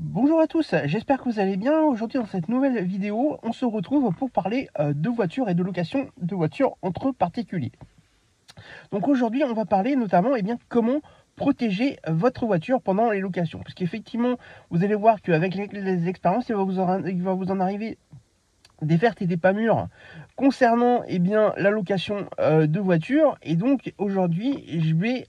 Bonjour à tous, j'espère que vous allez bien. Aujourd'hui dans cette nouvelle vidéo, on se retrouve pour parler de voitures et de location de voitures entre particuliers. Donc aujourd'hui, on va parler notamment comment protéger votre voiture pendant les locations. Parce qu'effectivement, vous allez voir qu'avec les expériences, il va vous en arriver des vertes et des pas mûres concernant la location de voitures. Et donc aujourd'hui, je vais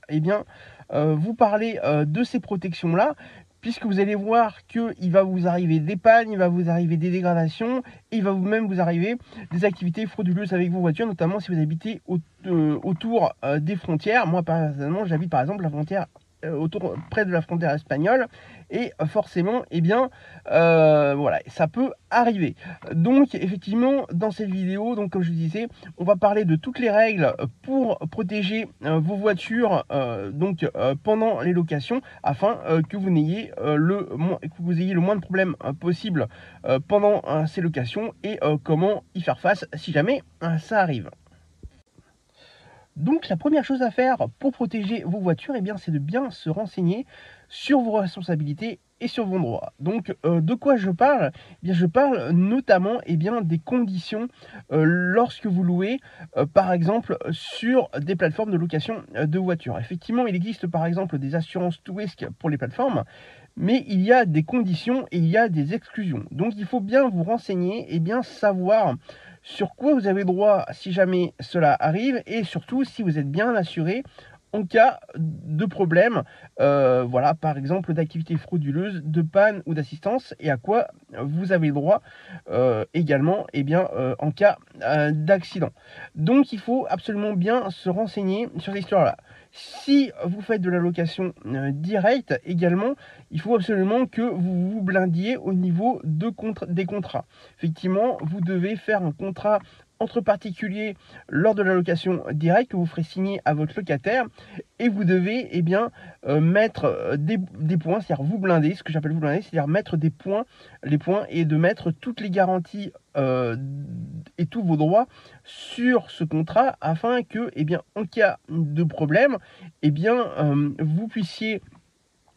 vous parler de ces protections-là, puisque vous allez voir qu'il va vous arriver des pannes, il va vous arriver des dégradations, et il va même vous arriver des activités frauduleuses avec vos voitures, notamment si vous habitez autour des frontières. Moi, personnellement, j'habite par exemple la frontière près de la frontière espagnole, et forcément, voilà, ça peut arriver. Donc, effectivement, dans cette vidéo, donc comme je disais, on va parler de toutes les règles pour protéger vos voitures pendant les locations, afin que vous ayez le moins de problèmes possible pendant ces locations, et comment y faire face si jamais ça arrive. Donc la première chose à faire pour protéger vos voitures, c'est de bien se renseigner sur vos responsabilités et sur vos droits. Donc de quoi je parle? Je parle notamment des conditions lorsque vous louez, par exemple sur des plateformes de location de voitures. Effectivement, il existe par exemple des assurances tout risque pour les plateformes, mais il y a des conditions et il y a des exclusions. Donc il faut bien vous renseigner et bien savoir sur quoi vous avez droit si jamais cela arrive, et surtout si vous êtes bien assuré en cas de problème, voilà, par exemple d'activités frauduleuses, de panne ou d'assistance, et à quoi vous avez droit également en cas d'accident. Donc il faut absolument bien se renseigner sur cette histoire-là. Si vous faites de la location directe également, il faut absolument que vous vous blindiez au niveau des contrats. Effectivement, vous devez faire un contrat entre particuliers lors de la location directe que vous ferez signer à votre locataire, et vous devez mettre des points, c'est-à-dire vous blinder. Ce que j'appelle vous blinder, c'est-à-dire mettre les points, et de mettre toutes les garanties et tous vos droits sur ce contrat, afin que en cas de problème, vous puissiez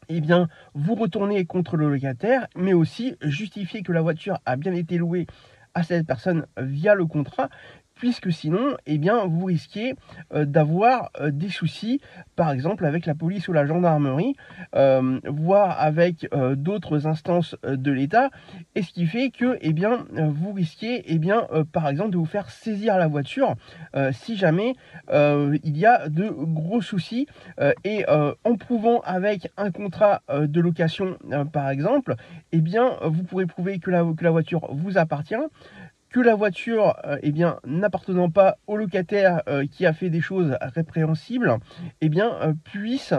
vous retourner contre le locataire, mais aussi justifier que la voiture a bien été louée à cette personne via le contrat, puisque sinon, vous risquez d'avoir des soucis, par exemple avec la police ou la gendarmerie, voire avec d'autres instances de l'État, et ce qui fait que vous risquez par exemple de vous faire saisir la voiture si jamais il y a de gros soucis, et en prouvant avec un contrat de location par exemple, vous pourrez prouver que la voiture vous appartient, que la voiture n'appartenant pas au locataire qui a fait des choses répréhensibles, puisse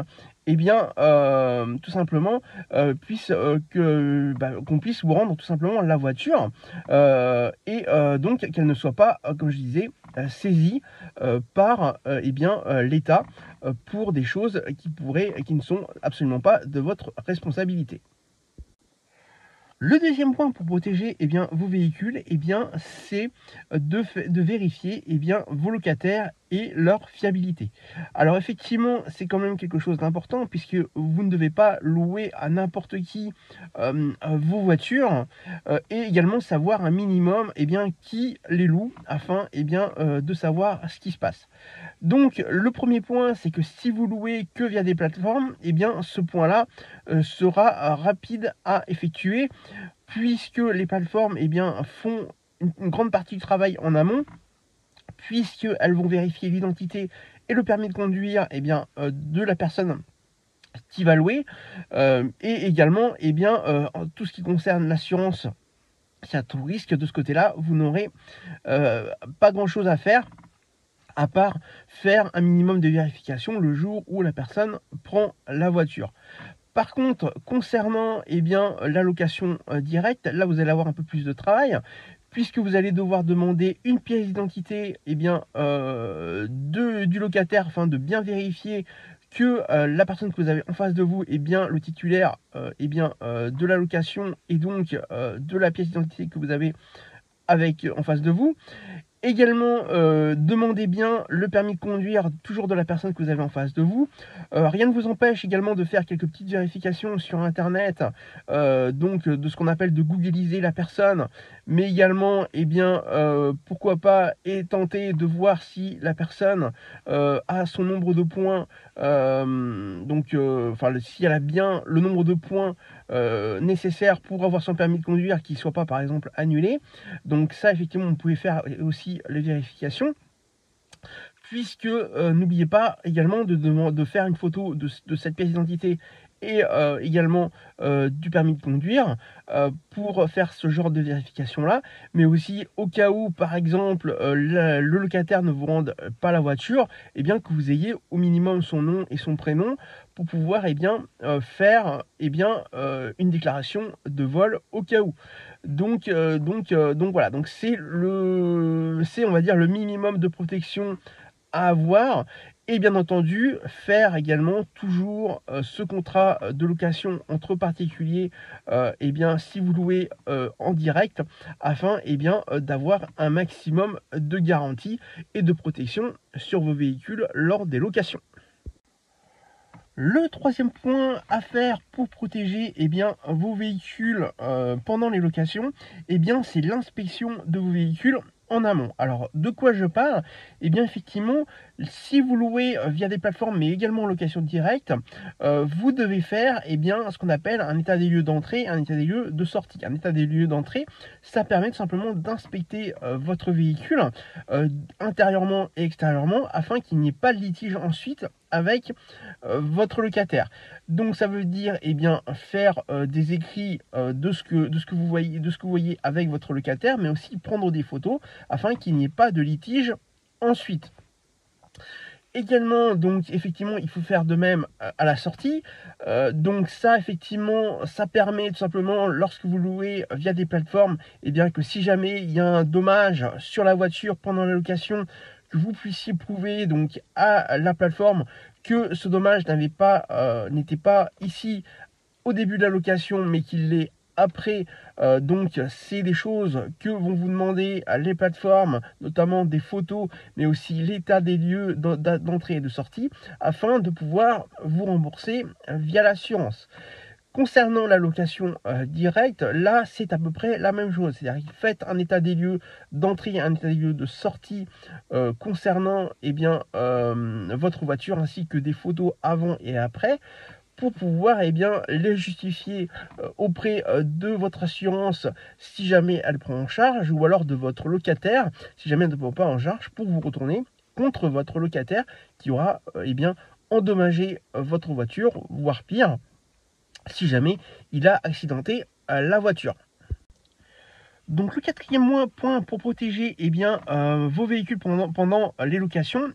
tout simplement qu'on puisse vous rendre tout simplement la voiture, donc qu'elle ne soit pas, comme je disais, saisie par l'État pour des choses qui ne sont absolument pas de votre responsabilité. Le deuxième point pour protéger vos véhicules, c'est de vérifier vos locataires et leur fiabilité. Alors effectivement, c'est quand même quelque chose d'important, puisque vous ne devez pas louer à n'importe qui vos voitures, et également savoir un minimum qui les loue, afin de savoir ce qui se passe. Donc le premier point, c'est que si vous louez que via des plateformes, ce point-là sera rapide à effectuer, puisque les plateformes font une grande partie du travail en amont, puisqu'elles vont vérifier l'identité et le permis de conduire de la personne qui va louer, et également tout ce qui concerne l'assurance, s'il y a tout risque de ce côté-là, vous n'aurez pas grand-chose à faire, à part faire un minimum de vérification le jour où la personne prend la voiture. Par contre, concernant la location directe, là vous allez avoir un peu plus de travail, puisque vous allez devoir demander une pièce d'identité du locataire, afin de bien vérifier que la personne que vous avez en face de vous est bien le titulaire de la location, et donc de la pièce d'identité que vous avez en face de vous. Également, demandez bien le permis de conduire toujours de la personne que vous avez en face de vous. Rien ne vous empêche également de faire quelques petites vérifications sur internet, donc de ce qu'on appelle de googliser la personne, mais également, eh bien, pourquoi pas et tenter de voir si la personne, a son nombre de points, enfin, si elle a bien le nombre de points, nécessaires pour avoir son permis de conduire, qui ne soit pas, par exemple, annulé. Donc ça, effectivement, vous pouvez faire aussi les vérifications, puisque n'oubliez pas également de faire une photo de cette pièce d'identité et également du permis de conduire pour faire ce genre de vérification-là, mais aussi au cas où, par exemple, le locataire ne vous rende pas la voiture, et bien que vous ayez au minimum son nom et son prénom pour pouvoir faire une déclaration de vol au cas où. Donc voilà, donc c'est on va dire le minimum de protection à avoir, et bien entendu faire également toujours ce contrat de location entre particuliers, si vous louez en direct, afin d'avoir un maximum de garantie et de protection sur vos véhicules lors des locations. Le troisième point à faire pour protéger vos véhicules pendant les locations, c'est l'inspection de vos véhicules en amont. Alors, de quoi je parle? Effectivement, si vous louez via des plateformes, mais également en location directe, vous devez faire ce qu'on appelle un état des lieux d'entrée, un état des lieux de sortie. Un état des lieux d'entrée, ça permet tout simplement d'inspecter votre véhicule intérieurement et extérieurement, afin qu'il n'y ait pas de litige ensuite avec votre locataire. Donc ça veut dire faire des écrits de ce que vous voyez avec votre locataire, mais aussi prendre des photos afin qu'il n'y ait pas de litige ensuite. Également, donc effectivement, il faut faire de même à la sortie. Donc ça, effectivement, ça permet tout simplement, lorsque vous louez via des plateformes, que si jamais il y a un dommage sur la voiture pendant la location, que vous puissiez prouver donc à la plateforme que ce dommage n'était pas ici au début de la location, mais qu'il l'est après. Donc c'est des choses que vont vous demander les plateformes, notamment des photos, mais aussi l'état des lieux d'entrée et de sortie, afin de pouvoir vous rembourser via l'assurance. Concernant la location directe, là c'est à peu près la même chose, c'est-à-dire que faites un état des lieux d'entrée, un état des lieux de sortie concernant votre voiture, ainsi que des photos avant et après, pour pouvoir les justifier auprès de votre assurance si jamais elle prend en charge, ou alors de votre locataire si jamais elle ne prend pas en charge, pour vous retourner contre votre locataire qui aura endommagé votre voiture, voire pire, si jamais il a accidenté la voiture. Donc le quatrième point pour protéger vos véhicules pendant les locations,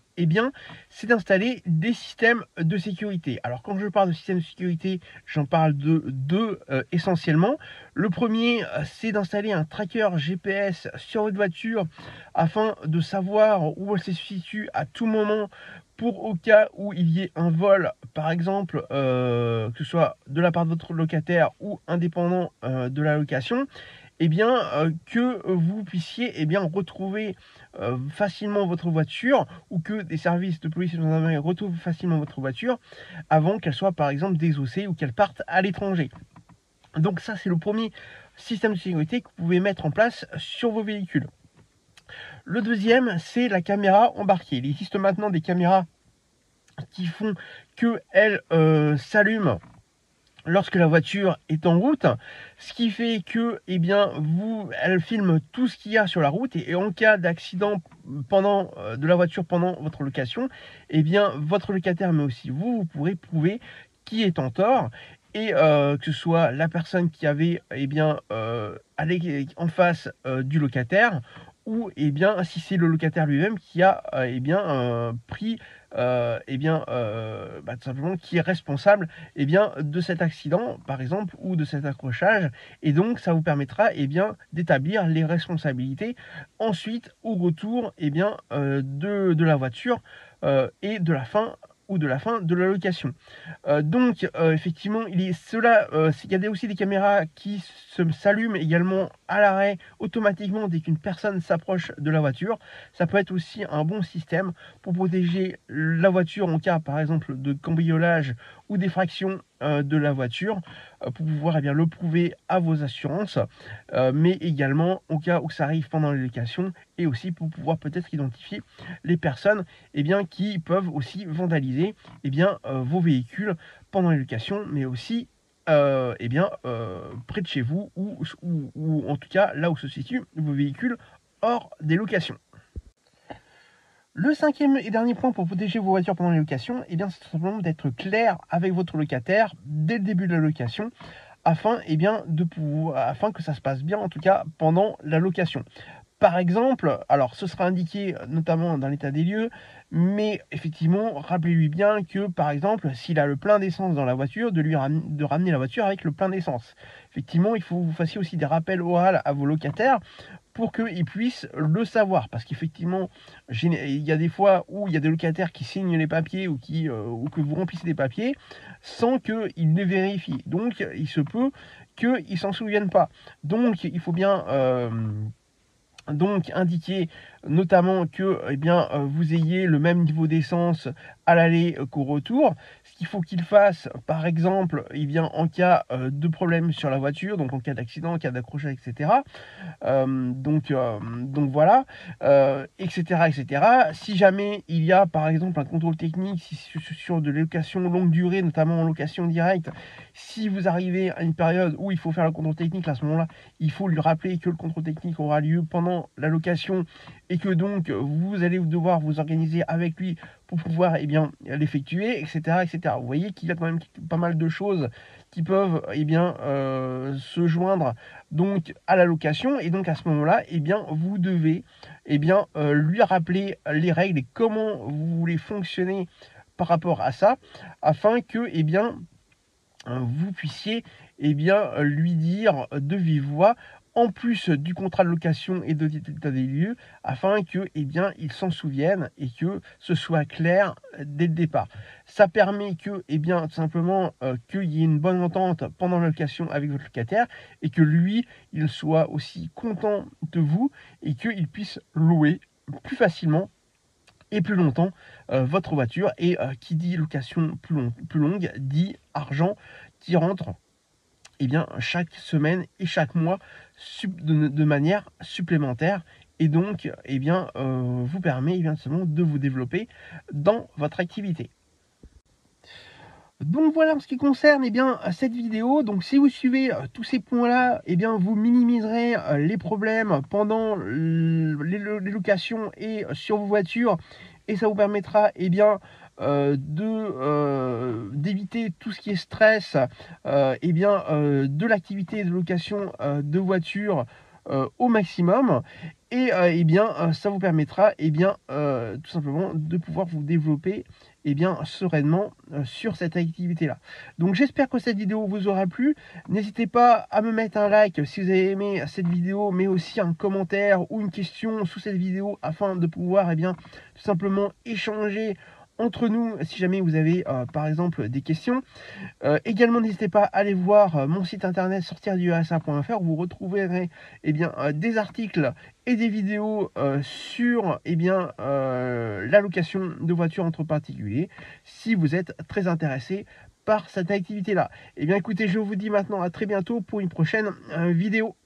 c'est d'installer des systèmes de sécurité. Alors quand je parle de système de sécurité, j'en parle de deux essentiellement. Le premier, c'est d'installer un tracker GPS sur votre voiture afin de savoir où elle se situe à tout moment, pour au cas où il y ait un vol, par exemple, que ce soit de la part de votre locataire ou indépendant de la location, que vous puissiez retrouver facilement votre voiture, ou que des services de police et de gendarmerie retrouvent facilement votre voiture avant qu'elle soit par exemple désossée ou qu'elle parte à l'étranger. Donc ça, c'est le premier système de sécurité que vous pouvez mettre en place sur vos véhicules. Le deuxième, c'est la caméra embarquée. Il existe maintenant des caméras qui font qu'elles s'allument lorsque la voiture est en route, ce qui fait que elle filme tout ce qu'il y a sur la route, et en cas d'accident de la voiture pendant votre location, votre locataire, mais aussi vous pourrez prouver qui est en tort, et que ce soit la personne qui avait allé en face du locataire, ou si c'est le locataire lui-même qui a pris tout simplement, qui est responsable de cet accident par exemple, ou de cet accrochage. Et donc ça vous permettra d'établir les responsabilités ensuite au retour de la voiture, et de la fin ou de la fin de la location. Donc effectivement, il y a aussi des caméras qui s'allument également à l'arrêt automatiquement dès qu'une personne s'approche de la voiture. Ça peut être aussi un bon système pour protéger la voiture en cas par exemple de cambriolage ou d'effraction de la voiture, pour pouvoir le prouver à vos assurances, mais également au cas où ça arrive pendant les locations, et aussi pour pouvoir peut-être identifier les personnes qui peuvent aussi vandaliser vos véhicules pendant les locations, mais aussi près de chez vous, ou en tout cas là où se situent vos véhicules hors des locations. Le cinquième et dernier point pour protéger vos voitures pendant les locations, c'est tout simplement d'être clair avec votre locataire dès le début de la location, afin que ça se passe bien, en tout cas pendant la location. Par exemple, alors ce sera indiqué notamment dans l'état des lieux, mais effectivement, rappelez-lui bien que, par exemple, s'il a le plein d'essence dans la voiture, de ramener la voiture avec le plein d'essence. Effectivement, il faut que vous fassiez aussi des rappels oraux à vos locataires pour qu'ils puissent le savoir. Parce qu'effectivement, il y a des fois où il y a des locataires qui signent les papiers ou que vous remplissez des papiers sans qu'ils les vérifient. Donc, il se peut qu'ils ne s'en souviennent pas. Donc, il faut bien... indiquer notamment que vous ayez le même niveau d'essence à l'aller qu'au retour. Ce qu'il faut qu'il fasse, par exemple, en cas de problème sur la voiture, donc en cas d'accident, en cas d'accrochage, etc. Donc voilà, etc. Si jamais il y a par exemple un contrôle technique sur de location longue durée, notamment en location directe, si vous arrivez à une période où il faut faire le contrôle technique, à ce moment-là, il faut lui rappeler que le contrôle technique aura lieu pendant la location, et que donc vous allez devoir vous organiser avec lui pour pouvoir l'effectuer, etc. Vous voyez qu'il y a quand même pas mal de choses qui peuvent se joindre donc à la location, et donc à ce moment-là, vous devez lui rappeler les règles et comment vous voulez fonctionner par rapport à ça, afin que vous puissiez lui dire de vive voix, en plus du contrat de location et de l'état des lieux, afin que il s'en souvienne et que ce soit clair dès le départ. Ça permet que tout simplement qu'il y ait une bonne entente pendant la location avec votre locataire, et que lui, il soit aussi content de vous, et qu'il puisse louer plus facilement et plus longtemps votre voiture. Et qui dit location plus longue dit argent qui rentre chaque semaine et chaque mois de manière supplémentaire, et donc vous permet seulement de vous développer dans votre activité. Donc voilà en ce qui concerne cette vidéo. Donc si vous suivez tous ces points-là, vous minimiserez les problèmes pendant les locations et sur vos voitures, et ça vous permettra d'éviter tout ce qui est stress de l'activité de location de voiture au maximum, et ça vous permettra tout simplement de pouvoir vous développer sereinement sur cette activité là. Donc j'espère que cette vidéo vous aura plu. N'hésitez pas à me mettre un like si vous avez aimé cette vidéo, mais aussi un commentaire ou une question sous cette vidéo, afin de pouvoir tout simplement échanger entre nous si jamais vous avez par exemple des questions. Également, n'hésitez pas à aller voir mon site internet sortirdu-rsa.fr, où vous retrouverez des articles et des vidéos sur la location de voitures entre particuliers, si vous êtes très intéressé par cette activité là. Écoutez, je vous dis maintenant à très bientôt pour une prochaine vidéo.